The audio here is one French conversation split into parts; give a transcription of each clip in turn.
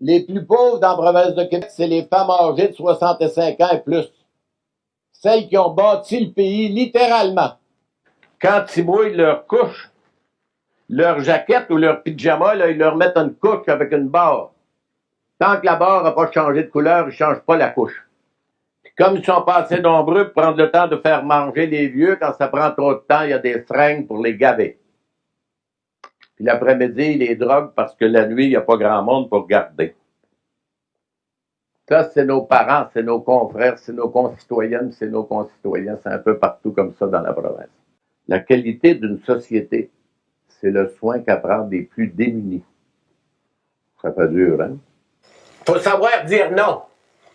Les plus pauvres dans la province de Québec, c'est les femmes âgées de 65 ans et plus. Celles qui ont bâti le pays, littéralement. Quand ils mouillent leur couche, leur jaquette ou leur pyjama, là, ils leur mettent une couche avec une barre. Tant que la barre n'a pas changé de couleur, ils ne changent pas la couche. Puis comme ils sont pas assez nombreux pour prendre le temps de faire manger les vieux, quand ça prend trop de temps, il y a des seringues pour les gaver. Puis l'après-midi, ils les droguent parce que la nuit, il n'y a pas grand monde pour garder. Ça, c'est nos parents, c'est nos confrères, c'est nos concitoyennes, c'est nos concitoyens. C'est un peu partout comme ça dans la province. La qualité d'une société, c'est le soin qu'apprend des plus démunis. Ça fait dur, hein? Faut savoir dire non.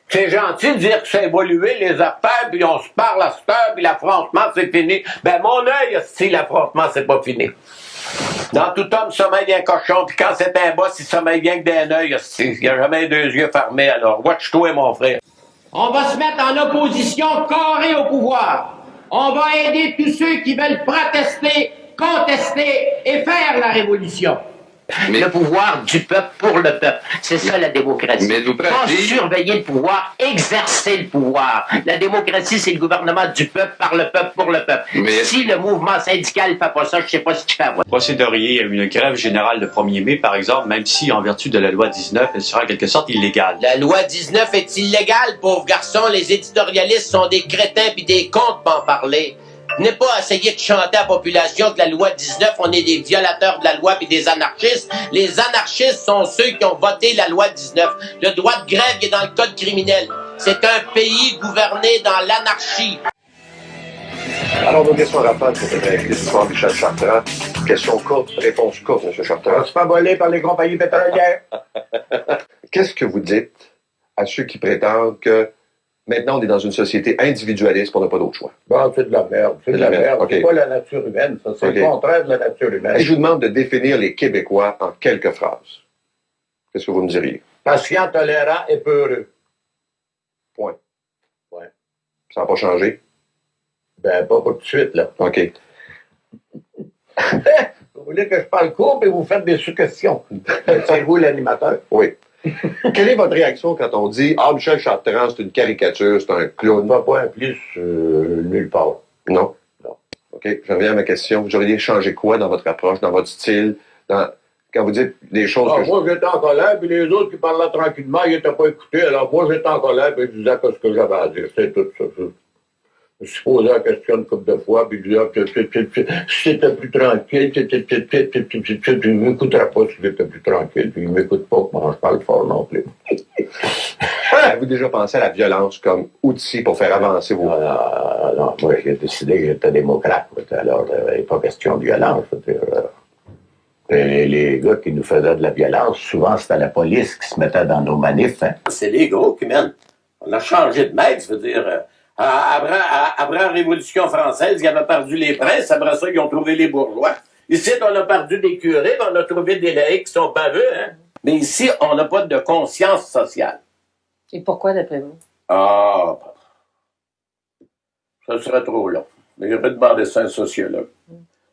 C'est gentil de dire que ça a évolué, les affaires, puis on se parle à cette heure, puis l'affrontement, c'est fini. Ben, mon œil, si l'affrontement, c'est pas fini. Dans tout homme sommeille un cochon, puis quand c'est un boss, il sommeille bien que d'un œil, il n'y a jamais deux yeux fermés, alors watch-toi, mon frère. On va se mettre en opposition carrée au pouvoir. On va aider tous ceux qui veulent protester, contester et faire la révolution. Mais le pouvoir du peuple pour le peuple. C'est ça la démocratie. Mais nous pas surveiller le pouvoir, exercer le pouvoir. La démocratie, c'est le gouvernement du peuple, par le peuple, pour le peuple. Mais si le mouvement syndical ne fait pas ça, je ne sais pas ce qu'il fait. Vous procéderiez à une grève générale le 1er mai, par exemple, même si, en vertu de la loi 19, elle sera en quelque sorte illégale. La loi 19 est illégale, pauvre garçon. Les éditorialistes sont des crétins puis des contes pour en parler. Venez pas essayer de chanter à la population que la loi 19, on est des violateurs de la loi puis des anarchistes. Les anarchistes sont ceux qui ont voté la loi 19. Le droit de grève est dans le code criminel. C'est un pays gouverné dans l'anarchie. Alors, nos questions rapides pour l'histoire Michel Chartrand. Question courte, réponse courte, M. Chartrand. On se fait voler par les compagnies pétrolières. Qu'est-ce que vous dites à ceux qui prétendent que maintenant, on est dans une société individualiste, on n'a pas d'autre choix? Bon, c'est de la merde. C'est de la merde. Okay. C'est pas la nature humaine, ça. C'est le contraire de la nature humaine. Et je vous demande de définir les Québécois en quelques phrases. Qu'est-ce que vous me diriez? Patient, tolérant et peureux. Point. Ouais. Ça n'a pas changé? Ben, pas tout de suite, là. OK. Vous voulez que je parle court et vous faites des suggestions. C'est vous l'animateur? Oui. Quelle est votre réaction quand on dit « Ah, Michel Chartrand, c'est une caricature, c'est un clown ». On ne va pas un plus nulle part. Non? Non. OK, je reviens à ma question. Vous auriez changé quoi dans votre approche, dans votre style, quand vous dites des choses que... Moi, j'étais en colère, puis les autres qui parlaient tranquillement, ils n'étaient pas écoutés. Alors, moi, j'étais en colère, puis je disais ce que j'avais à dire. C'est tout ça. Je me suis posé la question une couple de fois, puis je disais, si c'était plus tranquille, il ne m'écouterait pas si j'étais plus tranquille, puis il ne m'écoute pas quand je parle fort non plus. Avez-vous déjà pensé à la violence comme outil pour faire avancer vos... Non, moi, j'ai décidé que j'étais démocrate. Alors, il n'y a pas question de violence. Les gars qui nous faisaient de la violence, souvent, c'était la police qui se mettait dans nos manifs. Hein. C'est les gros qui mènent. On a changé de maître, je veux dire... Après la Révolution française, ils avaient perdu les princes, après ça, ils ont trouvé les bourgeois. Ici, on a perdu des curés, on a trouvé des laïcs qui sont baveux, hein. Mais ici, on n'a pas de conscience sociale. Et pourquoi, d'après vous? Ah, ça serait trop long. Mais il aurait demandé ça à un sociologue.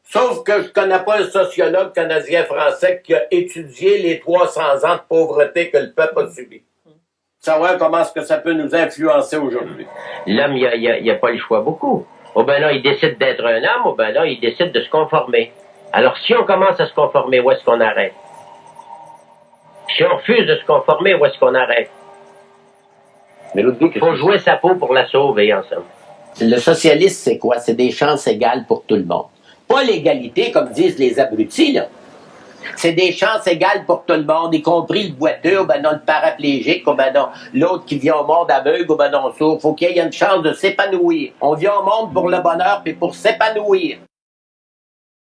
Sauf que je connais pas un sociologue canadien-français qui a étudié les 300 ans de pauvreté que le peuple a subi. Savoir comment est-ce que ça peut nous influencer aujourd'hui. L'homme, il n'y a pas le choix beaucoup. Oh ben là, il décide d'être un homme, oh ben là, il décide de se conformer. Alors, si on commence à se conformer, où est-ce qu'on arrête? Si on refuse de se conformer, où est-ce qu'on arrête? Mais il faut jouer sa peau pour la sauver, ensemble. Le socialisme, c'est quoi? C'est des chances égales pour tout le monde. Pas l'égalité, comme disent les abrutis, là. C'est des chances égales pour tout le monde, y compris le boiteux, ou ben non, le paraplégique, ou ben non, l'autre qui vient au monde aveugle, ou ben non, sourd. Faut qu'il y ait une chance de s'épanouir. On vient au monde pour le bonheur, puis pour s'épanouir.